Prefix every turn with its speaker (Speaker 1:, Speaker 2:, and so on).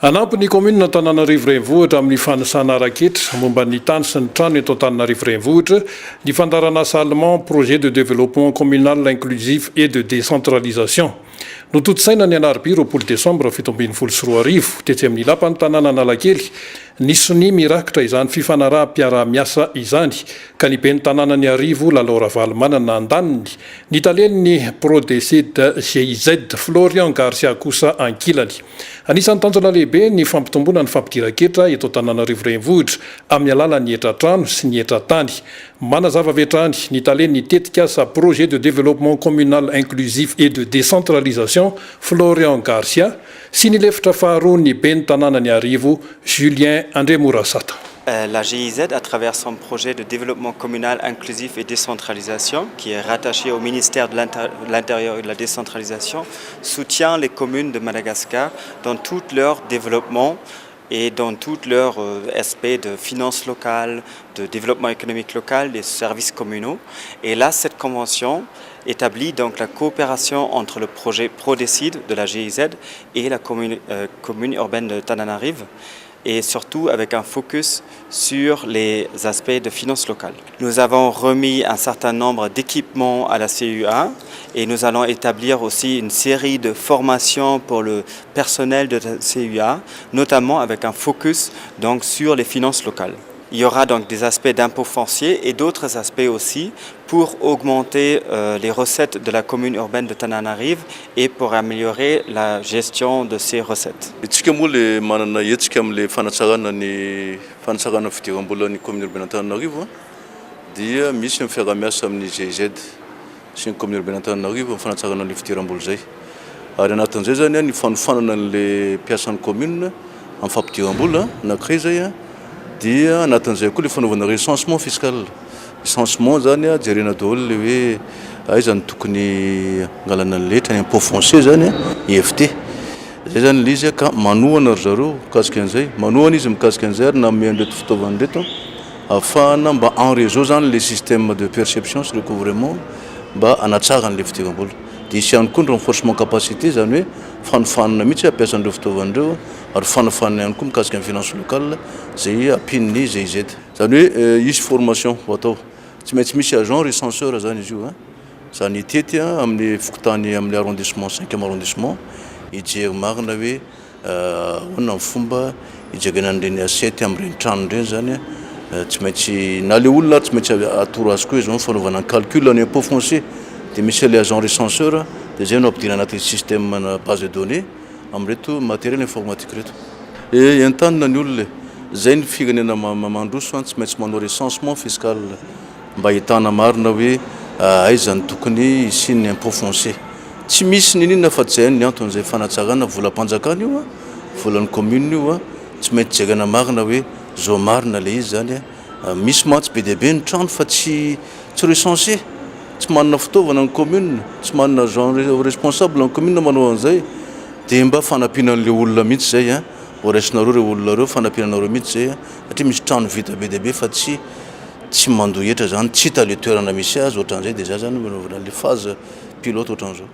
Speaker 1: Anampy ny commune Antananarivo renivohitra amin'ny fanasana raketra momba ny tany sy ny trano eto Antananarivo renivohitra ny fandaran'asa allemand projet de développement communal inclusif et de décentralisation. Nototosaina ny anarby 20 Desambra 2024 tetsy amin'ny lapan'ny tanàna Analakely nisy ny mirakitra izany fifanaraha-piara-miasa izany ka ny ben'ny tanàna ny Arivo Lalora Valomanana andaniny ny taleniny PRODC de GIZ Florian Garcia kosa ankilany. Anisan'ny tanjona lehibe ny fampitomboana ny fampidiran-ketra eto Antananarivo renivohitra amin'ny alalan'ny etra-trano sy ny etra-tany. Manazava vetrany ny taleniny tetika asa projet de développement communal inclusif et de décentralisation Florian Garcia sy ny lefitra faharoa ny ben'ny tanàna ny Arivo Julien André Mourasata.
Speaker 2: La GIZ, à travers son projet de développement communal inclusif et décentralisation, qui est rattaché au ministère de l'Intérieur et de la décentralisation, soutient les communes de Madagascar dans tout leur développement et dans tous leurs aspects de finances locales, de développement économique local, des services communaux. Et là, cette convention établit donc la coopération entre le projet PRODECID de la GIZ et la commune urbaine de Tananarive, et surtout avec un focus sur les aspects de finances locales. Nous avons remis un certain nombre d'équipements à la CUA et nous allons établir aussi une série de formations pour le personnel de la CUA, notamment avec un focus donc sur les finances locales. Il y aura donc des aspects d'impôts fonciers et d'autres aspects aussi pour augmenter les recettes de la commune urbaine de Tananarive et pour améliorer la gestion de ces recettes.
Speaker 3: Dia anatin'izay koa le fanaovana recensement fiscal. Recensement zany jerena daholo le hoe aiza ny tokony angalana ny letra ny impôt foncier zany IFT. Zay zany le izy ka manohana ry zareo mikasika an'izay. Manohana izy mikasika an'izay ary nameme an'ireto fitaovana reto afahana mba en réseau zany le système de perception sy recouvrement mba anatsara ny le fitiavam-bola. Dia isy ihany koa ny renforcement capacité zany hoe fanofanana mihitsy ampiasan'ireo fitaovan'ireo ary fanofanana ihany koa mikasika ny finance locale zay apin'ny GIZ. Zany hoe isy formation atao tsy maintsy misy agent recenseur zany izy io zany tety amin'ny fokotany amin'ny arrondissement 5e arrondissement hijery marina hoe ahoana ny fomba hijerena an'ireny assiette amin'ireny trano ireny zany tsy maintsy na le olona tsy maintsy atoro azy koa izy no fanaovana calcul ny impôt foncier. Dia misy le agent recenseur dia zay no ampidirana anaty système base de données amin'reto matériel informatique reto. E entanina ny olona zay ny firenena mandroso tsy maintsy manao recensement fiscal mba ahitana marina hoe aiza ny tokony hisiny impôt foncier. Tsy misy ninona fa tsy ny anton'izay fanatsarana volam-panjakana io volan'ny commune io tsy maintsy jerena marina hoe zao marina le izy zany misy mantsy be dia be ny trano fa tsy recenser. Tsy manana fitaovana ny commune, tsy manana agent responsable ny commune manao an'izay dia mba fanampianan'le olona mihitsy zay ho raisinareo ireo olona reo fanampiananareo mihitsy zay satria misy trano vita be dia be fa tsy mandohetra zany tsy hita le toerana misy azy ohatran'izay dia zay zany manaovana le phase pilote ohatran'izao.